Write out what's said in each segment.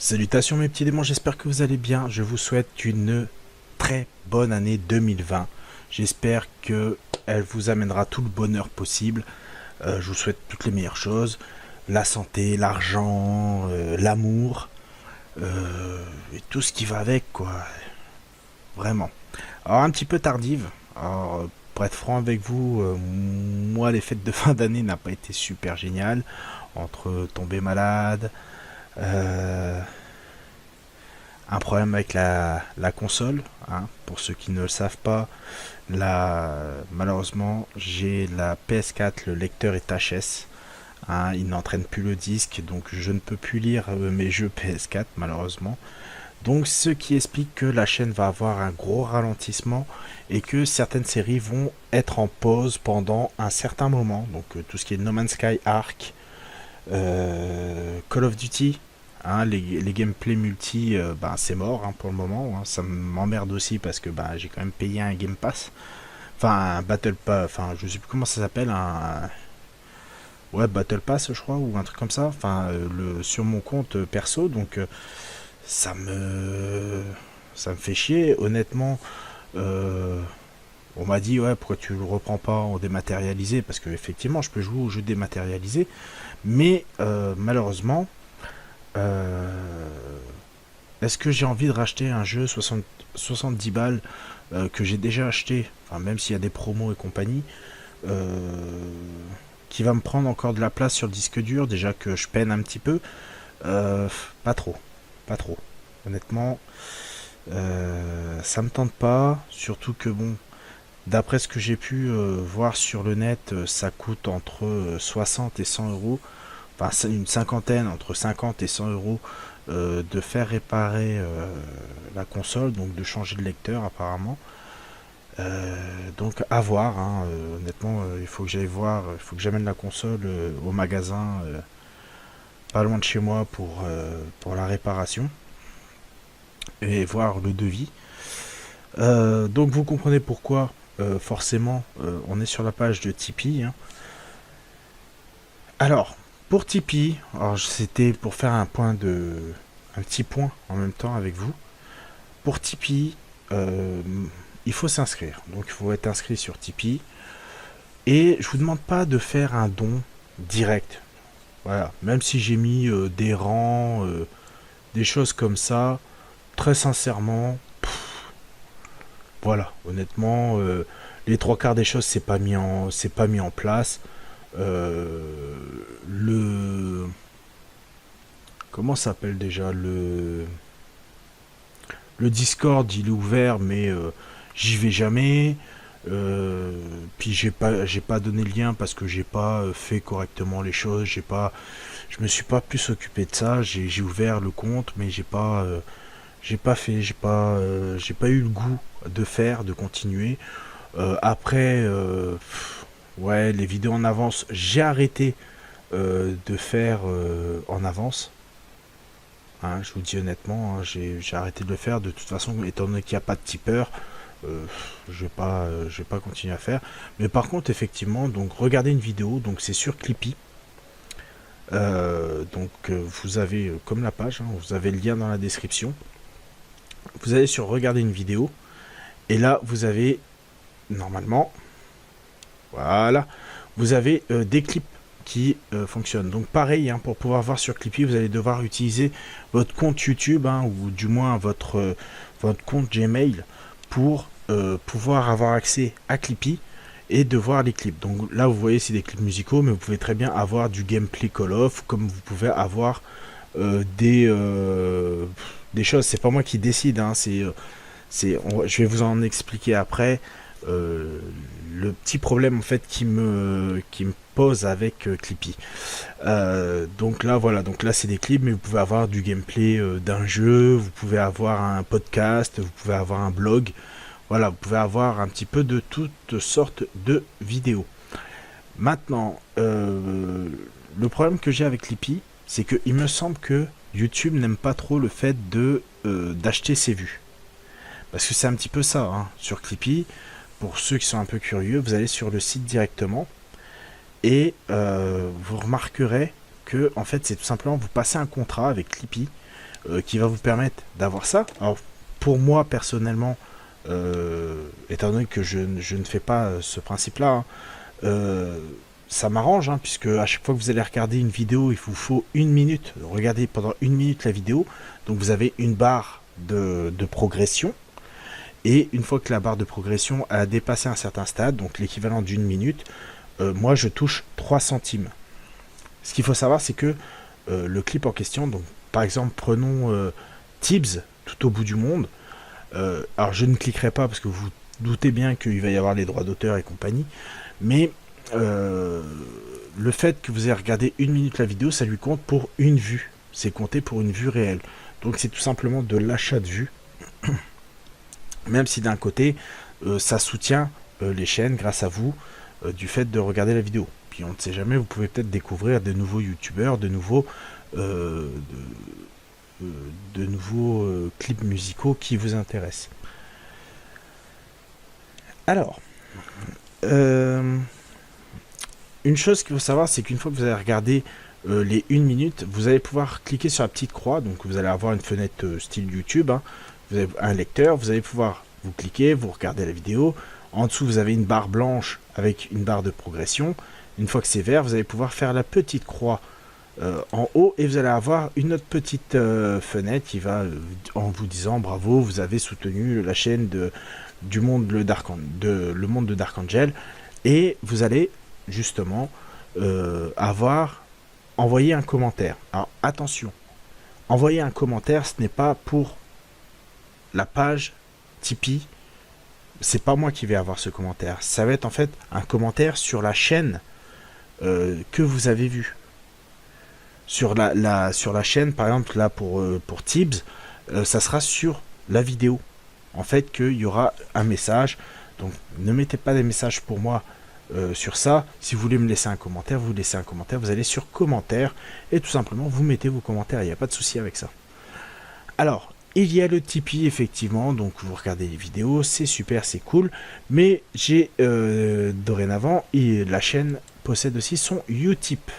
Salutations mes petits démons, j'espère que vous allez bien. Je vous souhaite une très bonne année 2020. J'espère que elle vous amènera tout le bonheur possible. Je vous souhaite toutes les meilleures choses. La santé, l'argent, l'amour, et tout ce qui va avec, quoi. Vraiment. Alors un petit peu tardive. Alors, pour être franc avec vous, moi les fêtes de fin d'année n'a pas été super géniales. Entre tomber malade, euh, un problème avec la console, hein. Pour ceux qui ne le savent pas, malheureusement, j'ai la PS4, le lecteur est HS. Hein, il n'entraîne plus le disque, donc je ne peux plus lire mes jeux PS4, malheureusement. Donc, ce qui explique que la chaîne va avoir un gros ralentissement et que certaines séries vont être en pause pendant un certain moment. Donc, tout ce qui est No Man's Sky, Ark, Call of Duty, hein, les gameplay multi, ben, c'est mort, hein, pour le moment, hein. Ça m'emmerde aussi parce que ben, j'ai quand même payé un Game Pass. Enfin, un Battle Pass, enfin, je sais plus comment ça s'appelle, ouais, Battle Pass, je crois, ou un truc comme ça. Enfin, sur mon compte perso, donc ça me, ça me fait chier, honnêtement. euh, on m'a dit, ouais, pourquoi tu le reprends pas en dématérialisé, parce que effectivement, je peux jouer aux jeux dématérialisés, mais malheureusement, euh, est-ce que j'ai envie de racheter un jeu 70 balles que j'ai déjà acheté, enfin, même s'il y a des promos et compagnie, euh, qui va me prendre encore de la place sur le disque dur, déjà que je peine un petit peu. euh, Pas trop, pas trop. Honnêtement, ça me tente pas, surtout que bon, d'après ce que j'ai pu voir sur le net, ça coûte entre 60 et 100 euros, enfin c'est une cinquantaine, entre 50 et 100 euros, de faire réparer la console, donc de changer de lecteur apparemment. Donc à voir, hein, honnêtement, il faut que j'aille voir, il faut que j'amène la console au magasin, pas loin de chez moi pour la réparation et voir le devis. Donc vous comprenez pourquoi, forcément, on est sur la page de Tipeee, hein. Alors, pour Tipeee, alors c'était pour faire un petit point en même temps avec vous. Pour Tipeee, euh, il faut s'inscrire. Donc il faut être inscrit sur Tipeee. Et je vous demande pas de faire un don direct. Voilà. Même si j'ai mis des rangs, des choses comme ça, très sincèrement, voilà. Honnêtement, les trois quarts des choses c'est pas mis en place. Euh, le comment ça s'appelle déjà le Discord, il est ouvert, mais j'y vais jamais. Euh, Puis j'ai pas donné le lien parce que j'ai pas fait correctement les choses. Je me suis pas plus occupé de ça. J'ai ouvert le compte, mais j'ai pas fait, j'ai pas eu le goût de faire, de continuer. Après, ouais, les vidéos en avance, j'ai arrêté de faire en avance. Hein, je vous dis honnêtement, hein, j'ai arrêté de le faire. De toute façon, étant donné qu'il n'y a pas de tipeur, euh, je vais pas continuer à faire. Mais par contre, effectivement, donc regardez une vidéo. Donc c'est sur Clippy. Donc vous avez comme la page, hein, vous avez le lien dans la description. Vous allez sur regarder une vidéo et là vous avez normalement, voilà, vous avez des clips qui fonctionnent. Donc pareil, hein, pour pouvoir voir sur Clippy, vous allez devoir utiliser votre compte YouTube, hein, ou du moins votre compte Gmail pour pouvoir avoir accès à Clippy et de voir les clips. Donc là, vous voyez, c'est des clips musicaux, mais vous pouvez très bien avoir du gameplay Call of, comme vous pouvez avoir euh, des, euh, des choses. C'est pas moi qui décide, hein, je vais vous en expliquer après. euh, le petit problème en fait qui me pose avec Clippy. Donc là voilà, donc là c'est des clips, mais vous pouvez avoir du gameplay d'un jeu, vous pouvez avoir un podcast, vous pouvez avoir un blog. Voilà, vous pouvez avoir un petit peu de toutes sortes de vidéos. Maintenant, le problème que j'ai avec Clippy, c'est qu'il me semble que YouTube n'aime pas trop le fait de d'acheter ses vues. Parce que c'est un petit peu ça, hein. Sur Clippy, pour ceux qui sont un peu curieux, vous allez sur le site directement et vous remarquerez que en fait c'est tout simplement vous passez un contrat avec Clippy. qui va vous permettre d'avoir ça. Alors pour moi personnellement, étant donné que je ne fais pas ce principe-là, hein, ça m'arrange, hein, puisque à chaque fois que vous allez regarder une vidéo, il vous faut 1 minute, regardez pendant 1 minute la vidéo, donc vous avez une barre de progression, et une fois que la barre de progression a dépassé un certain stade, donc l'équivalent d'1 minute, moi je touche 3 centimes. Ce qu'il faut savoir, c'est que le clip en question, donc par exemple prenons Tibbs, tout au bout du monde, alors je ne cliquerai pas parce que vous doutez bien qu'il va y avoir les droits d'auteur et compagnie, mais le fait que vous ayez regardé 1 minute la vidéo, ça lui compte pour une vue, c'est compté pour une vue réelle, donc c'est tout simplement de l'achat de vues, même si d'un côté ça soutient les chaînes grâce à vous, du fait de regarder la vidéo. Puis on ne sait jamais, vous pouvez peut-être découvrir de nouveaux youtubeurs, de nouveaux clips musicaux qui vous intéressent. Alors, une chose qu'il faut savoir, c'est qu'une fois que vous allez regarder les 1 minute, vous allez pouvoir cliquer sur la petite croix, donc vous allez avoir une fenêtre style YouTube, hein. Vous avez un lecteur, vous allez pouvoir vous cliquer, vous regardez la vidéo, en dessous vous avez une barre blanche avec une barre de progression. Une fois que c'est vert, vous allez pouvoir faire la petite croix en haut, et vous allez avoir une autre petite fenêtre qui va en vous disant bravo, vous avez soutenu la chaîne du monde de Dark Angel, et vous allez justement avoir envoyé un commentaire. Alors attention, envoyer un commentaire, ce n'est pas pour la page Tipeee, c'est pas moi qui vais avoir ce commentaire, ça va être en fait un commentaire sur la chaîne que vous avez vu. Sur la chaîne, par exemple, là pour Tibbs, ça sera sur la vidéo. En fait, qu'il y aura un message. Donc, ne mettez pas des messages pour moi sur ça. Si vous voulez me laisser un commentaire, vous laissez un commentaire. Vous allez sur commentaires et tout simplement, vous mettez vos commentaires. Il n'y a pas de souci avec ça. Alors, il y a le Tipeee, effectivement. Donc, vous regardez les vidéos. C'est super, c'est cool. Mais j'ai dorénavant, la chaîne possède aussi son Utip.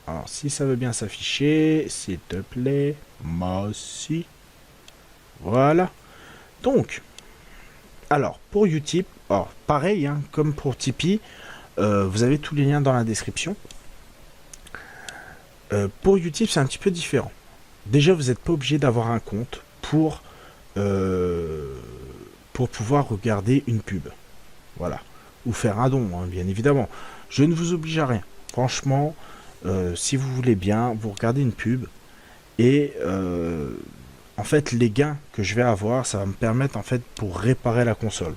Alors, si ça veut bien s'afficher, s'il te plaît, moi aussi. Voilà. Donc, alors, pour Utip, alors, pareil, hein, comme pour Tipeee, vous avez tous les liens dans la description. Pour Utip, c'est un petit peu différent. Déjà, vous n'êtes pas obligé d'avoir un compte pour pouvoir regarder une pub. Voilà. Ou faire un don, hein, bien évidemment. Je ne vous oblige à rien. Franchement, si vous voulez bien, vous regardez une pub et en fait les gains que je vais avoir, ça va me permettre en fait pour réparer la console.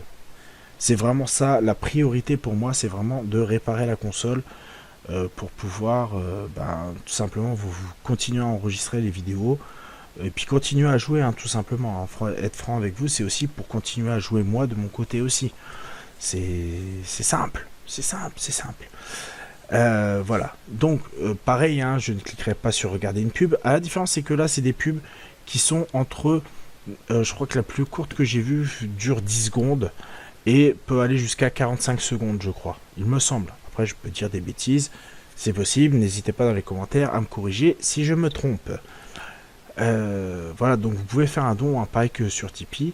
C'est vraiment ça, la priorité pour moi, c'est vraiment de réparer la console pour pouvoir tout simplement vous continuer à enregistrer les vidéos et puis continuer à jouer, hein, tout simplement, hein. Être franc avec vous, c'est aussi pour continuer à jouer moi de mon côté aussi. C'est simple, c'est simple. Voilà, donc pareil, hein, je ne cliquerai pas sur regarder une pub. À la différence, c'est que là, c'est des pubs qui sont entre, je crois que la plus courte que j'ai vue dure 10 secondes et peut aller jusqu'à 45 secondes, je crois, il me semble. Après, je peux dire des bêtises, c'est possible. N'hésitez pas dans les commentaires à me corriger si je me trompe. Voilà, donc vous pouvez faire un don, hein, pareil que sur Tipeee.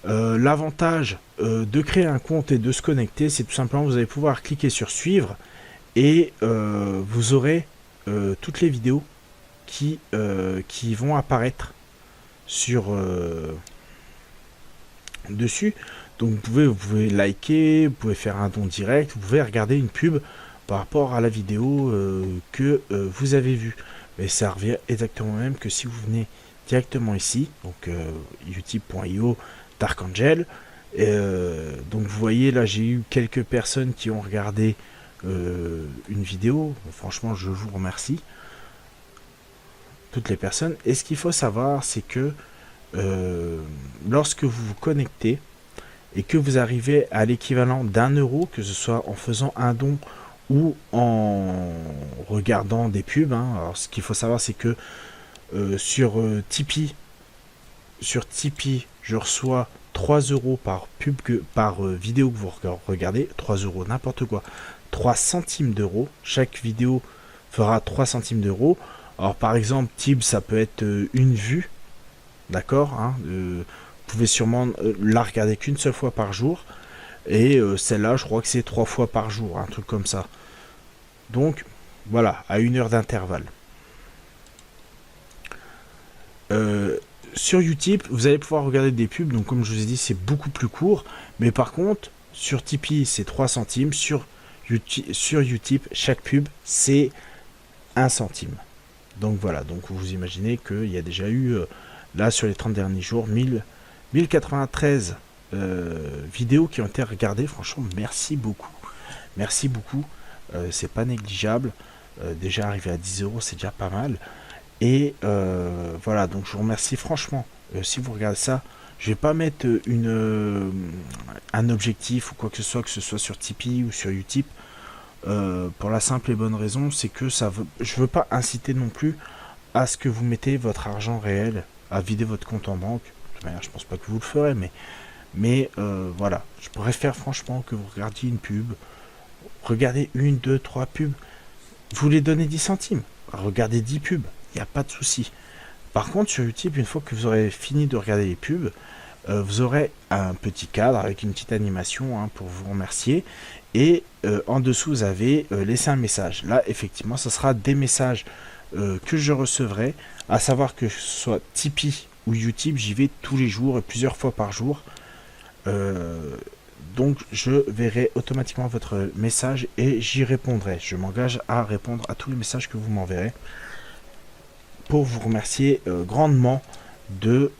L'avantage de créer un compte et de se connecter, c'est tout simplement vous allez pouvoir cliquer sur suivre et vous aurez toutes les vidéos qui vont apparaître sur dessus. Donc vous pouvez liker, vous pouvez faire un don direct, vous pouvez regarder une pub par rapport à la vidéo que vous avez vue. Mais ça revient exactement même que si vous venez directement ici, donc utip.io Dark Angel. Donc vous voyez là, j'ai eu quelques personnes qui ont regardé une vidéo. Franchement, je vous remercie toutes les personnes. Et ce qu'il faut savoir, c'est que lorsque vous vous connectez et que vous arrivez à l'équivalent d'1 €, que ce soit en faisant un don ou en regardant des pubs, hein. Alors ce qu'il faut savoir, c'est que sur Tipeee, je reçois 3 € par pub par vidéo que vous regardez. 3 € n'importe quoi, 3 centimes d'euros. Chaque vidéo fera 3 centimes d'euros. Alors par exemple, type, ça peut être une vue, d'accord, hein, vous pouvez sûrement la regarder qu'une seule fois par jour, et celle-là, je crois que c'est 3 fois par jour, un truc comme ça. Donc, voilà, à 1 heure d'intervalle. Sur Utip, vous allez pouvoir regarder des pubs, donc comme je vous ai dit, c'est beaucoup plus court, mais par contre, sur Tipeee, c'est 3 centimes, sur Utip, chaque pub, c'est 1 centime. Donc voilà, donc vous imaginez qu'il y a déjà eu, là, sur les 30 derniers jours, 1093 vidéos qui ont été regardées. Franchement, merci beaucoup. Merci beaucoup. C'est pas négligeable. Déjà arrivé à 10 euros, c'est déjà pas mal. Et voilà, donc je vous remercie franchement. Si vous regardez ça, je vais pas mettre un objectif ou quoi que ce soit sur Tipeee ou sur Utip. Pour la simple et bonne raison, c'est que je veux pas inciter non plus à ce que vous mettez votre argent réel, à vider votre compte en banque. De toute manière, je pense pas que vous le ferez, mais voilà, je préfère franchement que vous regardiez une pub, regardez 1, 2, 3 pubs, vous les donnez 10 centimes, regardez 10 pubs, il n'y a pas de souci. Par contre, sur Utip, une fois que vous aurez fini de regarder les pubs, vous aurez un petit cadre avec une petite animation, hein, pour vous remercier. Et en dessous, vous avez laissé un message. Là, effectivement, ce sera des messages que je recevrai. À savoir que ce soit Tipeee ou Utip, j'y vais tous les jours et plusieurs fois par jour. Donc, je verrai automatiquement votre message et j'y répondrai. Je m'engage à répondre à tous les messages que vous m'enverrez pour vous remercier grandement de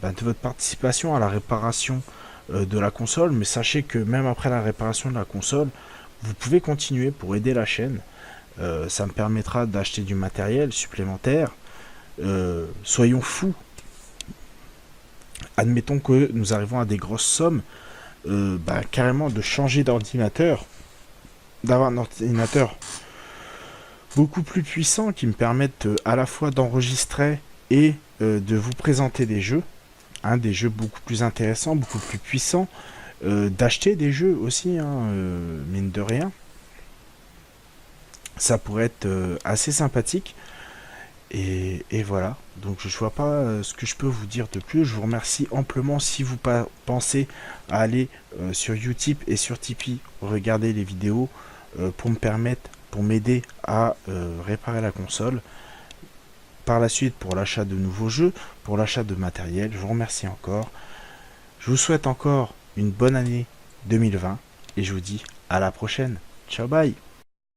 votre participation à la réparation de la console. Mais sachez que même après la réparation de la console, vous pouvez continuer pour aider la chaîne. Ça me permettra d'acheter du matériel supplémentaire. Soyons fous. Admettons que nous arrivons à des grosses sommes, carrément de changer d'ordinateur, d'avoir un ordinateur beaucoup plus puissant qui me permette à la fois d'enregistrer et de vous présenter des jeux, hein, des jeux beaucoup plus intéressants, beaucoup plus puissants, d'acheter des jeux aussi, hein, mine de rien. Ça pourrait être assez sympathique. Et voilà, donc je vois pas ce que je peux vous dire de plus. Je vous remercie amplement si vous pensez à aller sur Utip et sur Tipeee regarder les vidéos pour m'aider à réparer la console. Par la suite, pour l'achat de nouveaux jeux, pour l'achat de matériel, je vous remercie encore. Je vous souhaite encore une bonne année 2020 et je vous dis à la prochaine. Ciao, bye.